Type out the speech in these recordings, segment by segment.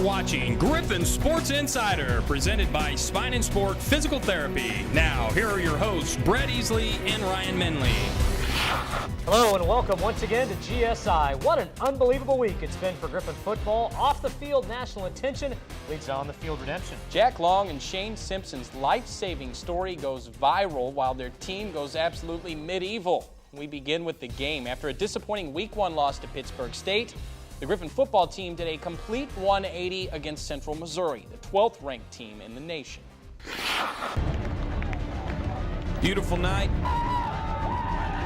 watching Griffon Sports Insider, presented by Spine and Sport Physical Therapy. Now, here are your hosts, Brett Easley and Ryan Menley. Hello and welcome once again to GSI. What an unbelievable week it's been for Griffon football. Off the field, national attention leads to on the field redemption. Jack Long and Shane Simpson's life-saving story goes viral while their team goes absolutely medieval. We begin with the game. After a disappointing Week 1 loss to Pittsburgh State, the Griffon football team did a complete 180 against Central Missouri, the 12th ranked team in the nation. Beautiful night.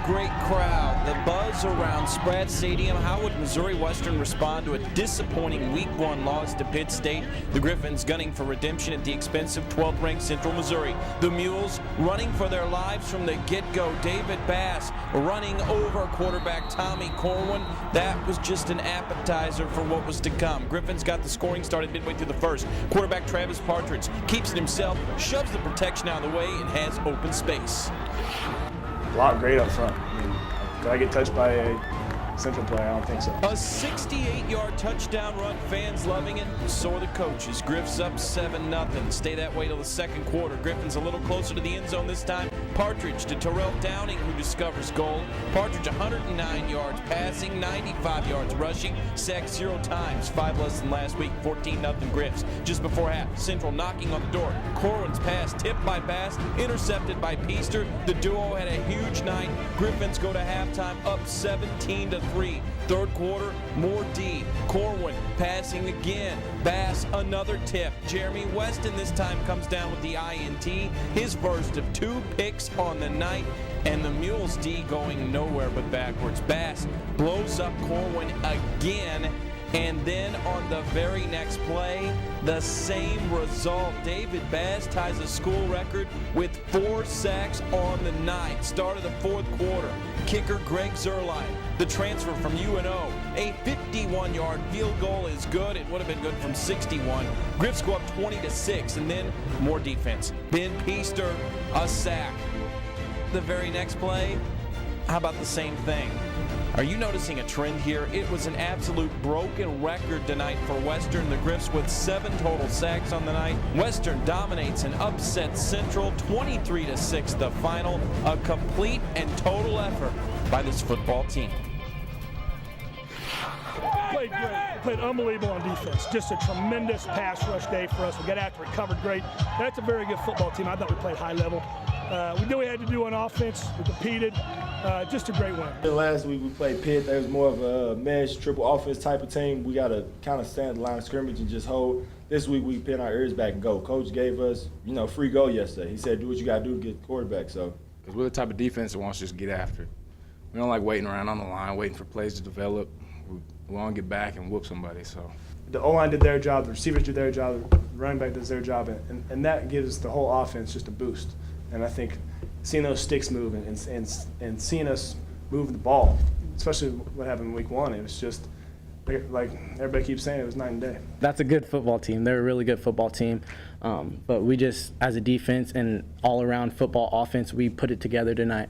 Great crowd. The buzz around Spratt Stadium. How would Missouri Western respond to a disappointing Week 1 loss to Pitt State? The Griffons gunning for redemption at the expense of 12th ranked Central Missouri. The Mules running for their lives from the get-go. David Bass running over quarterback Tommy Corwin. That was just an appetizer for what was to come. Griffons got the scoring started midway through the first. Quarterback Travis Partridge keeps it himself, shoves the protection out of the way, and has open space. A lot great up front. I mean, did I get touched by a Central player? I don't think so. A 68-yard touchdown run, fans loving it, so are the coaches. Griff's up 7-0. Stay that way till the second quarter. Griffin's a little closer to the end zone this time. Partridge to Terrell Downing, who discovers goal. Partridge 109 yards passing, 95 yards rushing, sacked 0 times, 5 less than last week, 14-0 Griffs. Just before half, Central knocking on the door. Corwin's pass tipped by Bass, intercepted by Peaster. The duo had a huge night. Griffins go to halftime up 17-3. Third quarter, more D. Corwin passing again. Bass, another tip. Jeremy Weston this time comes down with the INT. His first of 2 picks on the night. And the Mules D going nowhere but backwards. Bass blows up Corwin again. And then on the very next play, the same result. David Bass ties a school record with 4 sacks on the night. Start of the fourth quarter. Kicker Greg Zerline, the transfer from UNO. A 51-yard field goal is good. It would have been good from 61. Griffs go up 20-6, and then more defense. Ben Peaster, a sack. The very next play, how about the same thing? Are you noticing a trend here? It was an absolute broken record tonight for Western. The Griffs with 7 total sacks on the night. Western dominates and upsets Central 23-6 the final. A complete and total effort by this football team. Played great. Played unbelievable on defense. Just a tremendous pass rush day for us. We got after it, covered great. That's a very good football team. I thought we played high level. We knew we had to do on offense. We competed. Just a great win. Last week we played Pitt. That was more of a mesh, triple offense type of team. We got to kind of stand the line of scrimmage and just hold. This week we pin our ears back and go. Coach gave us, free go yesterday. He said, do what you got to do to get the quarterback. So, because we're the type of defense that wants to just get after it. We don't like waiting around on the line, waiting for plays to develop. We want to get back and whoop somebody. So the O-line did their job, the receivers did their job, the running back does their job, and that gives the whole offense just a boost. And I think seeing those sticks move and seeing us move the ball, especially what happened in Week 1, it was just like everybody keeps saying, it was night and day. That's a good football team. They're a really good football team. But we just, as a defense and all-around football offense, we put it together tonight.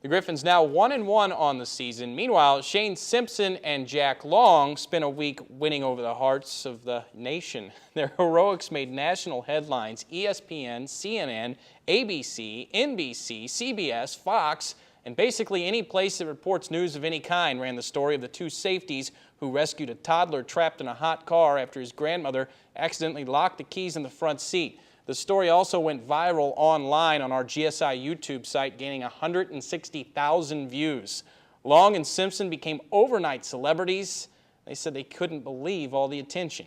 The Griffons now 1-1 on the season. Meanwhile, Shane Simpson and Jack Long spent a week winning over the hearts of the nation. Their heroics made national headlines. ESPN, CNN, ABC, NBC, CBS, Fox, and basically any place that reports news of any kind ran the story of the 2 safeties who rescued a toddler trapped in a hot car after his grandmother accidentally locked the keys in the front seat. The story also went viral online on our GSI YouTube site, gaining 160,000 views. Long and Simpson became overnight celebrities. They said they couldn't believe all the attention.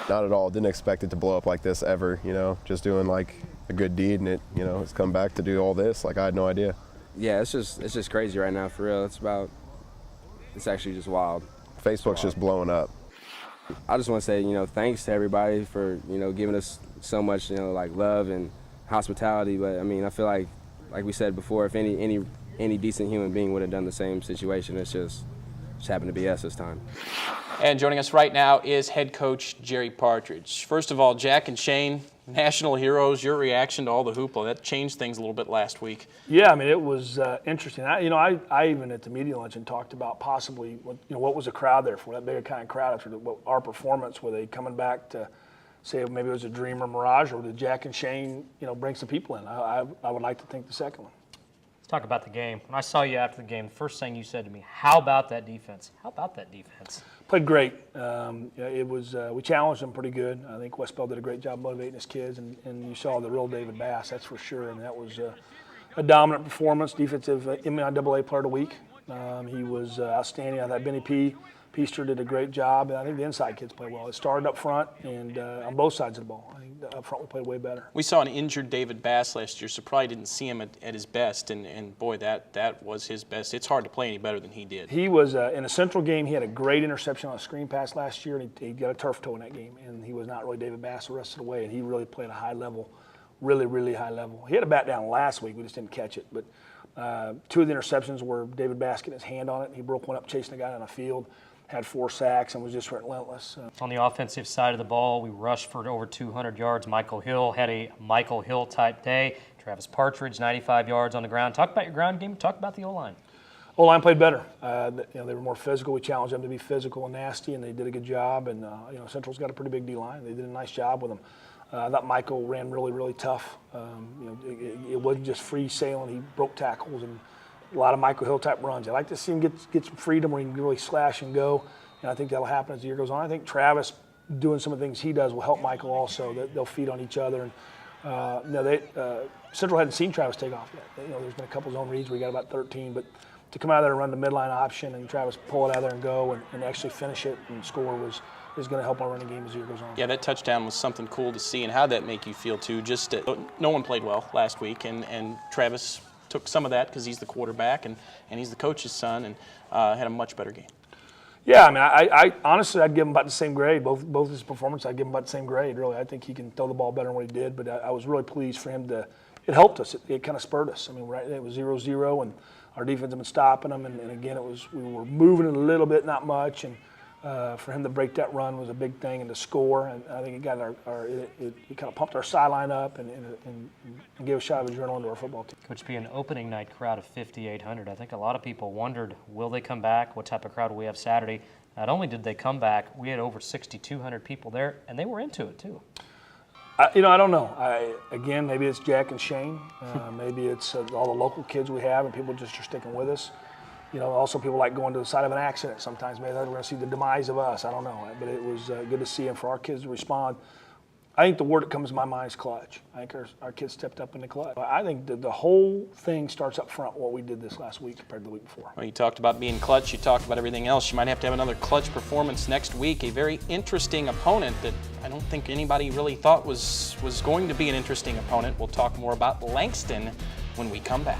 Not at all. Didn't expect it to blow up like this ever, just doing like a good deed, and it's come back to do all this. Like, I had no idea. Yeah, it's just crazy right now, for real. It's actually just wild. Facebook's just blowing up. I just want to say, thanks to everybody for, giving us so much, love and hospitality. But I mean, I feel like we said before, if any decent human being would have done the same situation, it's just happened to be us this time. And joining us right now is head coach Jerry Partridge. First of all, Jack and Shane, national heroes, your reaction to all the hoopla. That changed things a little bit last week. Yeah, I mean, it was interesting. I even at the media luncheon talked about possibly, what was the crowd there for, that big kind of crowd after our performance. Were they coming back to say maybe it was a dream or mirage, or did Jack and Shane, bring some people in? I would like to think the second one. Let's talk about the game. When I saw you after the game, the first thing you said to me, how about that defense? How about that defense? Played great. It was we challenged them pretty good. I think West Bell did a great job motivating his kids, and you saw the real David Bass, that's for sure. And that was a dominant performance, defensive MIAA Player of the Week. He was outstanding. I thought Benny Peaster did a great job, and I think the inside kids played well. It started up front and on both sides of the ball. I think up front we played way better. We saw an injured David Bass last year, so probably didn't see him at his best, and boy, that was his best. It's hard to play any better than he did. He was, in a Central game, he had a great interception on a screen pass last year, and he got a turf toe in that game, and he was not really David Bass the rest of the way, and he really played a high level, really, really high level. He had a bat down last week, we just didn't catch it, but two of the interceptions were David Bass getting his hand on it, and he broke one up chasing a guy down the field. Had 4 sacks and was just relentless. On the offensive side of the ball, we rushed for over 200 yards. Michael Hill had a Michael Hill type day. Travis Partridge, 95 yards on the ground. Talk about your ground game. Talk about the O-line. O-line played better. They were more physical. We challenged them to be physical and nasty, and they did a good job. And Central's got a pretty big D-line. They did a nice job with them. I thought Michael ran really, really tough. It wasn't just free sailing. He broke tackles and a lot of Michael Hill type runs. I like to see him get some freedom where he can really slash and go, and I think that'll happen as the year goes on. I think Travis doing some of the things he does will help Michael also. That they'll feed on each other. And Central hadn't seen Travis take off yet. There's been a couple zone reads where he got about 13, but to come out of there and run the midline option and Travis pull it out of there and go and actually finish it and score is going to help our running game as the year goes on. Yeah, that touchdown was something cool to see, and how'd that make you feel too? Just no one played well last week, and Travis took some of that because he's the quarterback and he's the coach's son, and had a much better game. Yeah, I mean, I honestly, I'd give him about the same grade. Both his performances, I'd give him about the same grade, really. I think he can throw the ball better than what he did, but I was really pleased for him to – it helped us. It kind of spurred us. I mean, it was 0-0, and our defense had been stopping them, and again, we were moving it a little bit, not much, and for him to break that run was a big thing, and to score, and I think it got it kind of pumped our sideline up and gave a shot of adrenaline to our football team. Coach, be an opening night crowd of 5,800. I think a lot of people wondered, will they come back? What type of crowd will we have Saturday? Not only did they come back, we had over 6,200 people there, and they were into it too. I don't know. Again, maybe it's Jack and Shane. Maybe it's all the local kids we have, and people just are sticking with us. Also people like going to the side of an accident sometimes. Maybe they're going to see the demise of us. I don't know. But it was good to see, and for our kids to respond. I think the word that comes to my mind is clutch. I think our kids stepped up in the clutch. I think the whole thing starts up front, what we did this last week compared to the week before. Well, you talked about being clutch. You talked about everything else. You might have to have another clutch performance next week. A very interesting opponent that I don't think anybody really thought was going to be an interesting opponent. We'll talk more about Langston when we come back.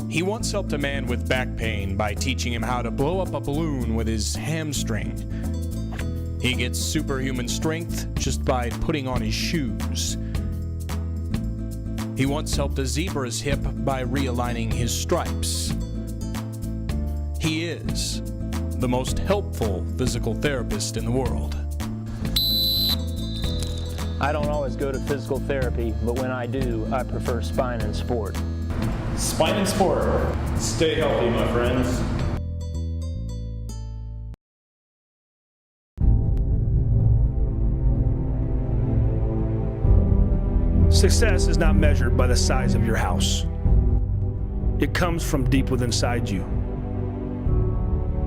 He once helped a man with back pain by teaching him how to blow up a balloon with his hamstring. He gets superhuman strength just by putting on his shoes. He once helped a zebra's hip by realigning his stripes. He is the most helpful physical therapist in the world. I don't always go to physical therapy, but when I do, I prefer Spine and Sport. Spine and Sport. Stay healthy, my friends. Success is not measured by the size of your house. It comes from deep within inside you.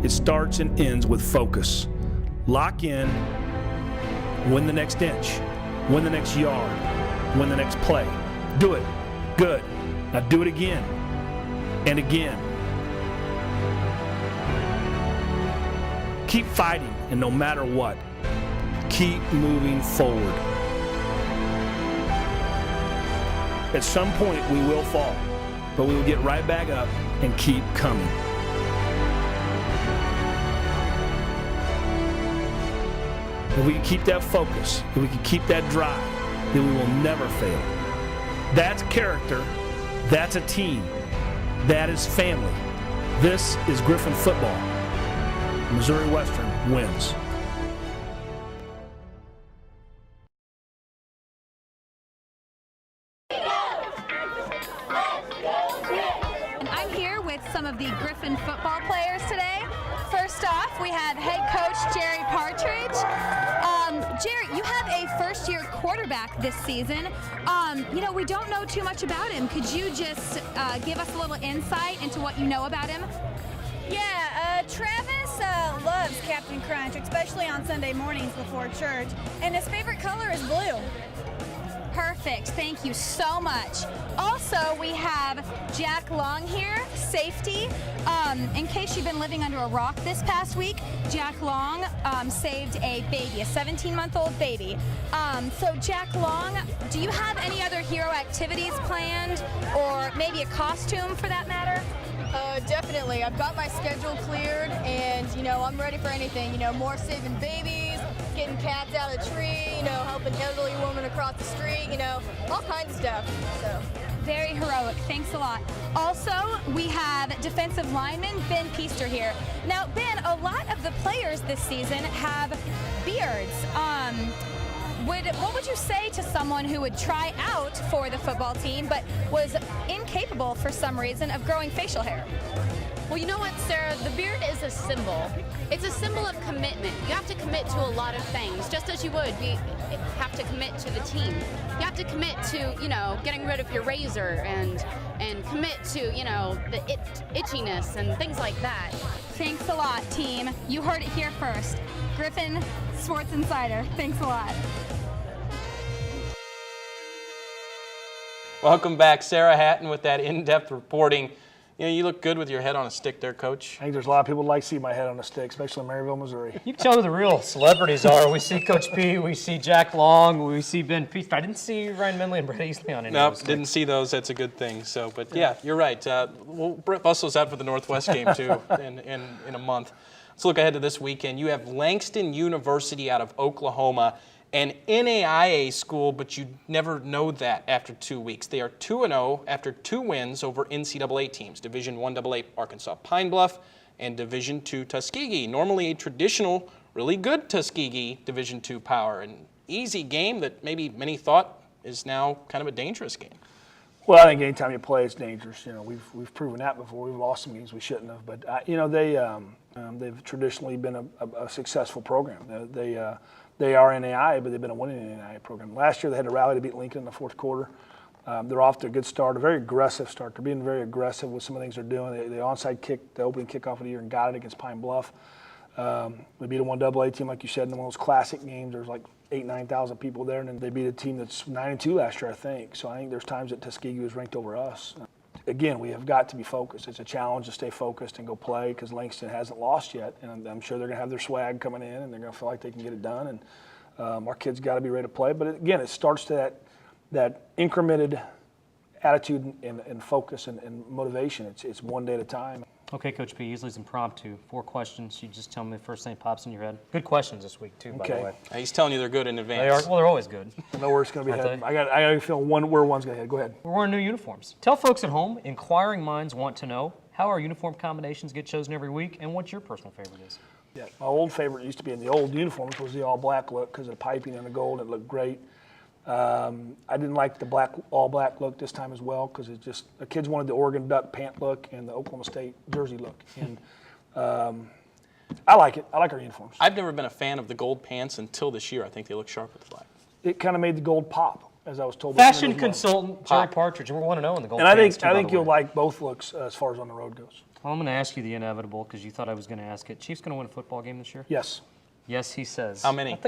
It starts and ends with focus. Lock in, win the next inch, win the next yard, win the next play. Do it. Good. Now do it again and again. Keep fighting, and no matter what, keep moving forward. At some point, we will fall, but we will get right back up and keep coming. If we can keep that focus, if we can keep that drive, then we will never fail. That's character. That's a team. That is family. This is Griffon football. Missouri Western wins. I'm here with some of the Griffon football players today. First off, we have head coach Jerry Partridge. Jerry, you have a first-year quarterback this season. We don't know too much about him. Could you just give us a little insight into what you know about him? Yeah, Travis loves Captain Crunch, especially on Sunday mornings before church, and his favorite color is blue. Perfect. Thank you so much. Also, we have Jack Long here, safety. In case you've been living under a rock this past week, Jack Long saved a baby, a 17-month-old baby. So Jack Long, do you have any other hero activities planned, or maybe a costume for that matter? Definitely. I've got my schedule cleared, and I'm ready for anything. More saving babies, getting cats out of the tree, helping elderly women across the street, all kinds of stuff. So. Very heroic. Thanks a lot. Also, we have defensive lineman Ben Peaster here. Now, Ben, a lot of the players this season have beards. What would you say to someone who would try out for the football team but was incapable for some reason of growing facial hair? Well, you know what, Sarah? The beard is a symbol. It's a symbol of commitment. You have to commit to a lot of things, just as you would have to commit to the team. You have to commit to, getting rid of your razor and commit to, the itchiness and things like that. Thanks a lot, team. You heard it here first. Griffon Sports Insider. Thanks a lot. Welcome back, Sarah Hatton, with that in-depth reporting. You look good with your head on a stick there, Coach. I think there's a lot of people who like to see my head on a stick, especially in Maryville, Missouri. You can tell who the real celebrities are. We see Coach P, we see Jack Long, we see Ben Peaster. I didn't see Ryan Menley and Brett Easley on any of those. Nope, didn't see those. That's a good thing. So, but yeah, you're right. Brett Bussel's out for the Northwest game too in a month. Let's look ahead to this weekend. You have Langston University out of Oklahoma, an NAIA school, but you never know that after 2 weeks. They are 2-0 after 2 wins over NCAA teams, Division I AA Arkansas Pine Bluff and Division II Tuskegee. Normally a traditional, really good Tuskegee Division II power. An easy game that maybe many thought is now kind of a dangerous game. Well, I think anytime you play, it's dangerous. We've proven that before. We've lost some games we shouldn't have. But, they've traditionally been a successful program. They are NAIA, but they've been a winning NAIA program. Last year, they had to rally to beat Lincoln in the fourth quarter. They're off to a good start, a very aggressive start. They're being very aggressive with some of the things they're doing. They onside kicked the opening kickoff of the year and got it against Pine Bluff. They beat a 1AA team, like you said, in one of those classic games. There's like 9,000 people there, and then they beat a team that's 9-2 last year, I think. So I think there's times that Tuskegee was ranked over us. Again, we have got to be focused. It's a challenge to stay focused and go play because Langston hasn't lost yet, and I'm sure they're going to have their swag coming in, and they're going to feel like they can get it done. And our kids got to be ready to play. But again, it starts to that incremented attitude and focus and motivation. It's one day at a time. Okay, Coach P, Easley's impromptu. 4 questions. You just tell me the first thing that pops in your head. Good questions this week, too, by the way. He's telling you they're good in advance. They are. Well, they're always good. I know where it's going to be headed. I got a feeling where one's going to head. Go ahead. We're wearing new uniforms. Tell folks at home, inquiring minds want to know, how our uniform combinations get chosen every week, and what your personal favorite is. Yeah, my old favorite used to be in the old uniforms was the all-black look because of the piping and the gold. It looked great. I didn't like the all-black look this time as well because the kids wanted the Oregon Duck pant look and the Oklahoma State jersey look. And I like it. I like our uniforms. I've never been a fan of the gold pants until this year. I think they look sharp with the black. It kind of made the gold pop, as I was told. Fashion consultant Jerry Partridge. We're 1-0 in the gold pants. And I think you'll like both looks as far as on the road goes. Well, I'm going to ask you the inevitable because you thought I was going to ask it. Chiefs going to win a football game this year? Yes. Yes, he says. How many?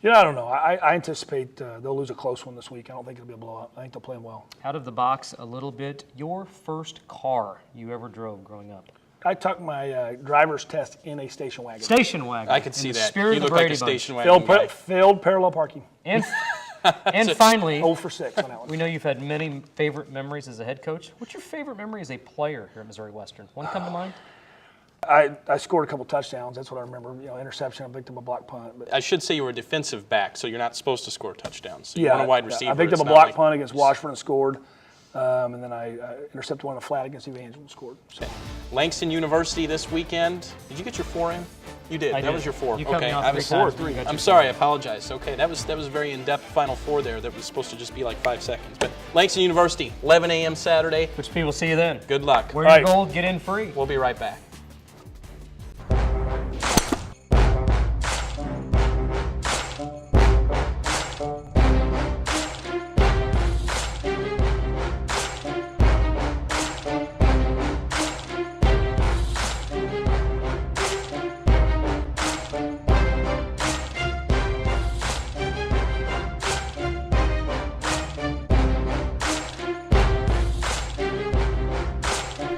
I don't know. I anticipate they'll lose a close one this week. I don't think it'll be a blowout. I think they'll play them well. Out of the box a little bit, your first car you ever drove growing up? I took my driver's test in a station wagon. Station wagon. I could see that. You look like a station wagon guy. Failed parallel parking. And finally, 0 for 6 on that one. We know you've had many favorite memories as a head coach. What's your favorite memory as a player here at Missouri Western? One come to mind? I scored a couple touchdowns. That's what I remember. Interception, I picked up a block punt. But I should say you were a defensive back, so you're not supposed to score touchdowns. So you want a wide receiver. I picked up a block punt against Washburn and scored. and then I intercepted one on the flat against Evangel and scored. So. Langston University this weekend. Did you get your 4 in? You did. That was your 4. You cut me off I was 4-3. I'm sorry. I apologize. Okay, that was very in-depth Final Four there. That was supposed to just be like 5 seconds. But Langston University, 11 a.m. Saturday. Which people see you then. Good luck. Wear your gold, get in free. We'll be right back.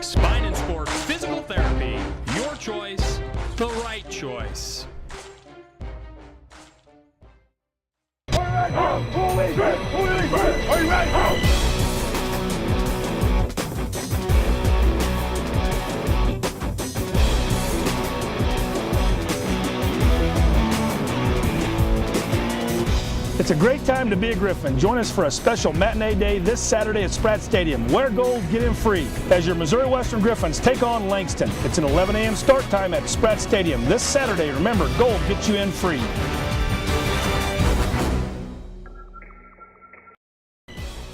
Spine and Sport Physical Therapy. Your choice, the right choice. It's a great time to be a Griffin. Join us for a special matinee day this Saturday at Spratt Stadium. Wear gold, get in free, as your Missouri Western Griffins take on Langston. It's an 11 a.m. start time at Spratt Stadium this Saturday. Remember, gold gets you in free.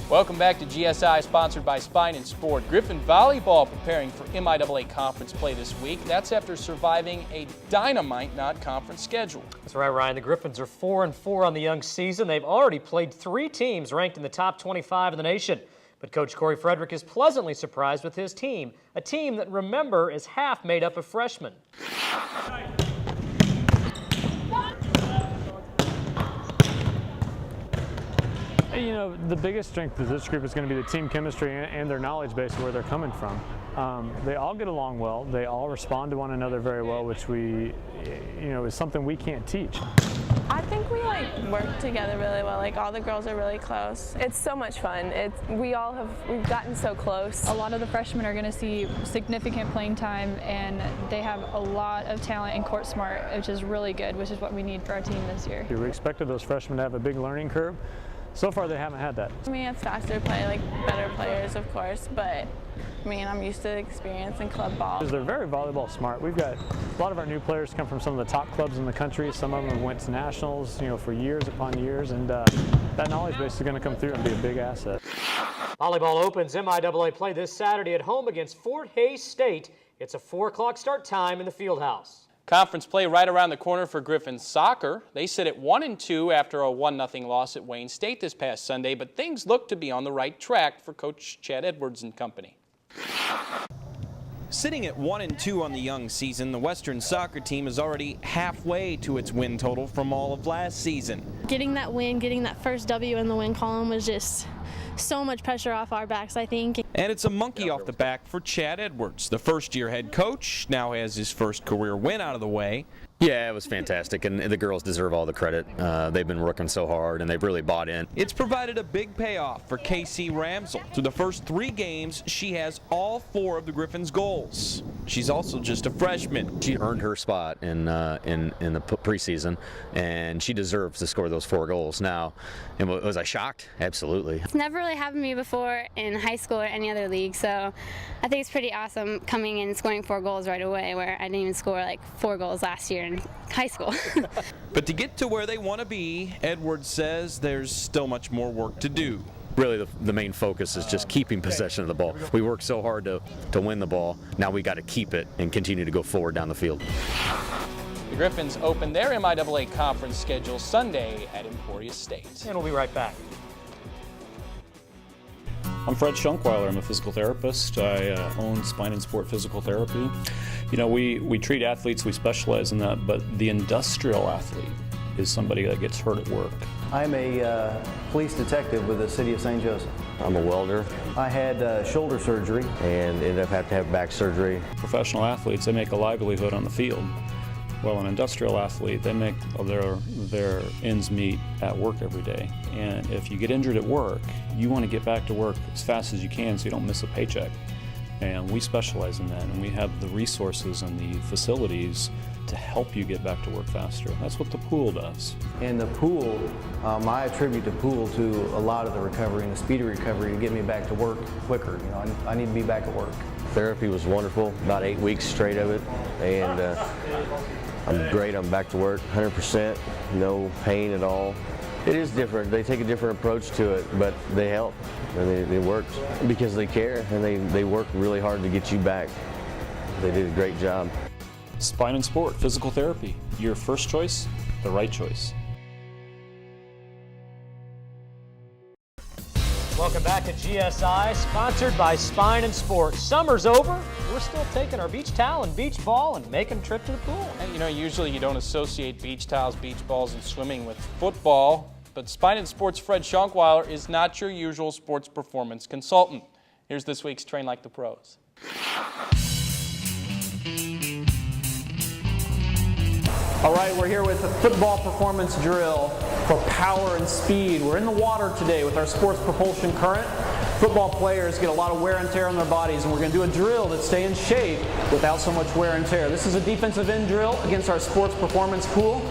Welcome back to GSI, sponsored by Spine and Sport. Griffon volleyball preparing for MIAA conference play this week. That's after surviving a dynamite non-conference schedule. That's right, Ryan. The Griffins are 4-4 on the young season. They've already played 3 teams ranked in the top 25 in the nation. But Coach Corey Frederick is pleasantly surprised with his team, a team that, remember, is half made up of freshmen. You know, the biggest strength of this group is going to be the team chemistry and their knowledge base of where they're coming from. They all get along well. They all respond to one another very well, which is something we can't teach. I think we work together really well. All the girls are really close. It's so much fun. We've gotten so close. A lot of the freshmen are going to see significant playing time, and they have a lot of talent and court smart, which is really good, which is what we need for our team this year. We expected those freshmen to have a big learning curve. So far, they haven't had that. It's faster to play better players, of course, but I'm used to the experience in club ball. They're very volleyball smart. We've got a lot of our new players come from some of the top clubs in the country. Some of them went to nationals, for years upon years, and that knowledge base is going to come through and be a big asset. Volleyball opens MIAA play this Saturday at home against Fort Hays State. It's a 4 o'clock start time in the Fieldhouse. Conference play right around the corner for Griffon soccer. They sit at 1-2 after a 1-0 loss at Wayne State this past Sunday, but things look to be on the right track for Coach Chad Edwards and company. Sitting at 1-2 on the young season, the Western soccer team is already halfway to its win total from all of last season. Getting that win, getting that first W in the win column was just so much pressure off our backs, I think. And it's a monkey off the back for Chad Edwards. The first-year head coach now has his first career win out of the way. Yeah, it was fantastic, and the girls deserve all the credit. They've been working so hard, and they've really bought in. It's provided a big payoff for Casey Ramsell. Through the first 3 games, she has all 4 of the Griffins' goals. She's also just a freshman. She earned her spot in the preseason, and she deserves to score those 4 goals. Now, was I shocked? Absolutely. It's never really happened to me before in high school or any other league, so I think it's pretty awesome coming in and scoring 4 goals right away, where I didn't even score 4 goals last year in high school. But to get to where they want to be, Edwards says there's still much more work to do. Really, the main focus is just keeping possession of the ball. We worked so hard to win the ball. Now we got to keep it and continue to go forward down the field. The Griffins open their MIAA conference schedule Sunday at Emporia State. And we'll be right back. I'm Fred Schunkweiler. I'm a physical therapist. I own Spine and Sport Physical Therapy. We treat athletes, we specialize in that, but the industrial athlete is somebody that gets hurt at work. I'm a police detective with the city of St. Joseph. I'm a welder. I had shoulder surgery. And ended up having to have back surgery. Professional athletes, they make a livelihood on the field. Well, an industrial athlete, they make their ends meet at work every day. And if you get injured at work, you want to get back to work as fast as you can so you don't miss a paycheck. And we specialize in that, and we have the resources and the facilities to help you get back to work faster. That's what the pool does. And the pool, I attribute the pool to a lot of the recovery and the speedy recovery to get me back to work quicker. You know, I need to be back at work. Therapy was wonderful, about 8 weeks straight of it, and I'm great. I'm back to work, 100%, no pain at all. It is different. They take a different approach to it, but they help, and they work because they care, and they work really hard to get you back. They did a great job. Spine and Sport Physical Therapy. Your first choice, the right choice. Welcome back to GSI, sponsored by Spine and Sport. Summer's over. We're still taking our beach towel and beach ball and making a trip to the pool. And you know, usually you don't associate beach towels, beach balls, and swimming with football, but Spine and Sport's Fred Schunkweiler is not your usual sports performance consultant. Here's this week's Train Like the Pros. All right, we're here with a football performance drill for power and speed. We're in the water today with our sports propulsion current. Football players get a lot of wear and tear on their bodies, and we're going to do a drill that stay in shape without so much wear and tear. This is a defensive end drill against our sports performance pool.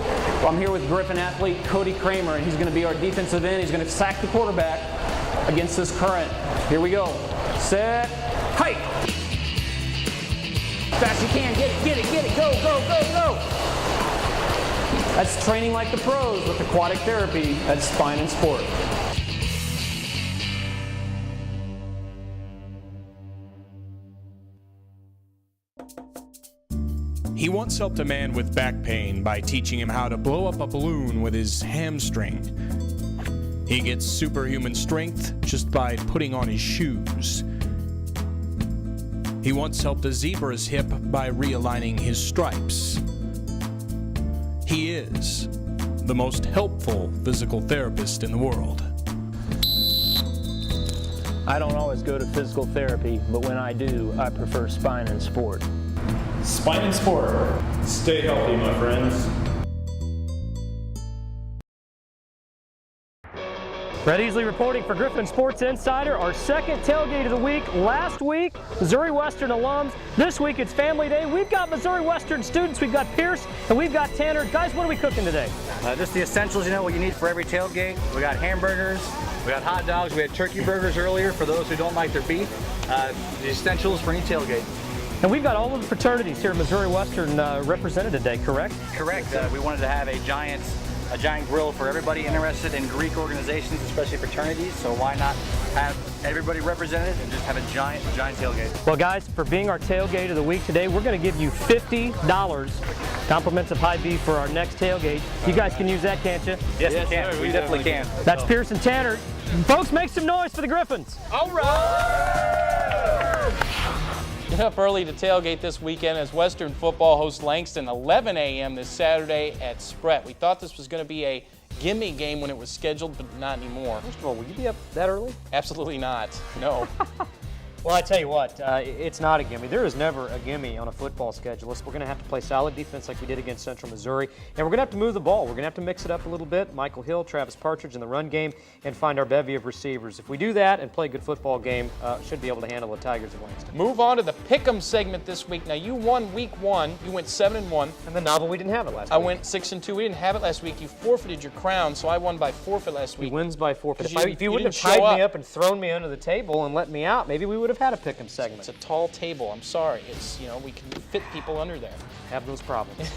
I'm here with Griffon athlete Cody Kramer, and he's going to be our defensive end. He's going to sack the quarterback against this current. Here we go. Set, hike. Fast as you can. Get it. Go, go, go, go. That's training like the pros with aquatic therapy at Spine and Sport. He once helped a man with back pain by teaching him how to blow up a balloon with his hamstring. He gets superhuman strength just by putting on his shoes. He once helped a zebra's hip by realigning his stripes. He is the most helpful physical therapist in the world. I don't always go to physical therapy, but when I do, I prefer Spine and Sport. Spine and Sport. Stay healthy, my friends. Brett Easley reporting for Griffon Sports Insider, our second tailgate of the week. Last week, Missouri Western alums. This week, it's Family Day. We've got Missouri Western students. We've got Pierce, and we've got Tanner. Guys, what are we cooking today? Just the essentials, you know, what you need for every tailgate. We got hamburgers, we got hot dogs, we had turkey burgers earlier for those who don't like their beef. The essentials for any tailgate. And we've got all of the fraternities here at Missouri Western represented today, correct? Correct. We wanted to have a giant grill for everybody interested in Greek organizations, especially fraternities, so why not have everybody represented and just have a giant tailgate. Well, guys, for being our tailgate of the week today, we're going to give you $50 compliments of high beef for our next tailgate. You guys can use that, can't you? Yes, we can. We definitely can. That's Pierce and Tanner. Folks, make some noise for the Griffons. All right! Get up early to tailgate this weekend as Western football hosts Langston, 11 a.m. this Saturday at Sept. We thought this was going to be a gimme game when it was scheduled, but not anymore. First of all, will you be up that early? Absolutely not. No. Well, I tell you what, it's not a gimme. There is never a gimme on a football schedule. We're going to have to play solid defense like we did against Central Missouri, and we're going to have to move the ball. We're going to have to mix it up a little bit. Michael Hill, Travis Partridge in the run game, and find our bevy of receivers. If we do that and play a good football game, should be able to handle the Tigers of Langston. Move on to the Pick'em segment this week. Now, you won week 1. You went 7-1. And the novel, we didn't have it last week. I went 6-2. We didn't have it last week. You forfeited your crown, so I won by forfeit last week. He wins by forfeit. If you wouldn't didn't have show tied me up up and thrown me under the table and let me out, maybe we would have had a Pick'em segment. It's a tall table. I'm sorry. It's, we can fit people under there. Have those problems.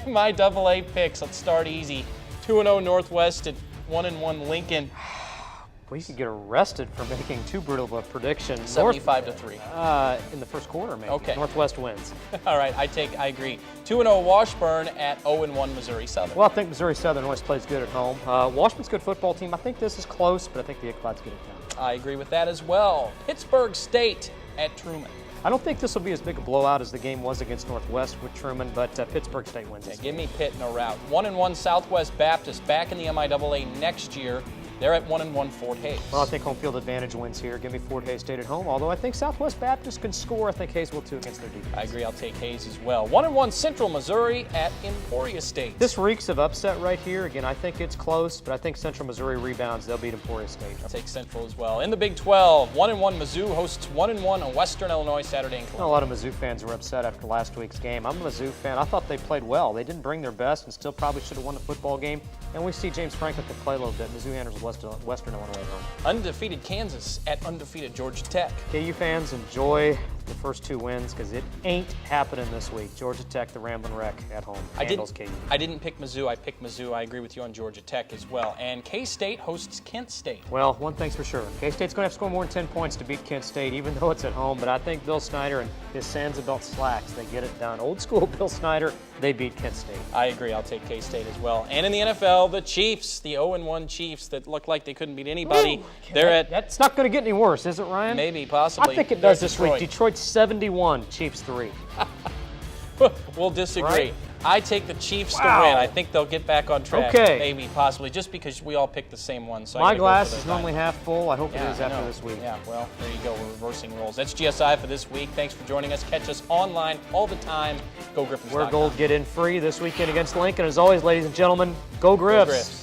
My AA picks. Let's start easy. 2-0 Northwest at 1-1 Lincoln. We could get arrested for making too brutal of a prediction. 75-3. In the first quarter, maybe. Okay. Northwest wins. All right, I agree. 2-0 Washburn at 0-1 Missouri Southern. Well, I think Missouri Southern always plays good at home. Washburn's a good football team. I think this is close, but I think the Ichabod's good at town. I agree with that as well. Pittsburgh State at Truman. I don't think this will be as big a blowout as the game was against Northwest with Truman, but Pittsburgh State wins. Yeah, give me Pitt in a rout. 1-1 Southwest Baptist back in the MIAA next year They're at 1-1 Fort Hays. Well, I think home field advantage wins here. Give me Fort Hays State at home, although I think Southwest Baptist can score. I think Hays will too against their defense. I agree. I'll take Hays as well. 1-1 Central Missouri at Emporia State. This reeks of upset right here. Again, I think it's close, but I think Central Missouri rebounds. They'll beat Emporia State. I'll take Central as well. In the Big 12, 1-1 Mizzou hosts 1-1 Western Illinois Saturday in Columbia. A lot of Mizzou fans were upset after last week's game. I'm a Mizzou fan. I thought they played well. They didn't bring their best and still probably should have won the football game. And we see James Franklin can play a little bit. Mizzou handles Western Illinois at home. Undefeated Kansas at undefeated Georgia Tech. KU fans, enjoy the first 2 wins because it ain't happening this week. Georgia Tech, the Ramblin' Wreck at home, handles KU. I didn't pick Mizzou. I picked Mizzou. I agree with you on Georgia Tech as well. And K-State hosts Kent State. Well, one thing's for sure. K-State's going to have to score more than 10 points to beat Kent State, even though it's at home. But I think Bill Snyder and his Sansa-Belt Slacks, they get it done. Old school Bill Snyder, they beat Kent State. I agree. I'll take K-State as well. And in the NFL, the Chiefs, the 0-1 Chiefs that look like they couldn't beat anybody. That's not going to get any worse, is it, Ryan? Maybe, possibly. I think it does this week. Detroit 71, Chiefs 3. We'll disagree. Right? I take the Chiefs to win. I think they'll get back on track. Okay. Maybe, possibly, just because we all picked the same one. So My glass is normally half full. I hope it is after this week. Yeah, well, there you go. We're reversing roles. That's GSI for this week. Thanks for joining us. Catch us online all the time. Go Griffons. Wear gold, get in free this weekend against Lincoln. As always, ladies and gentlemen, go Griffs.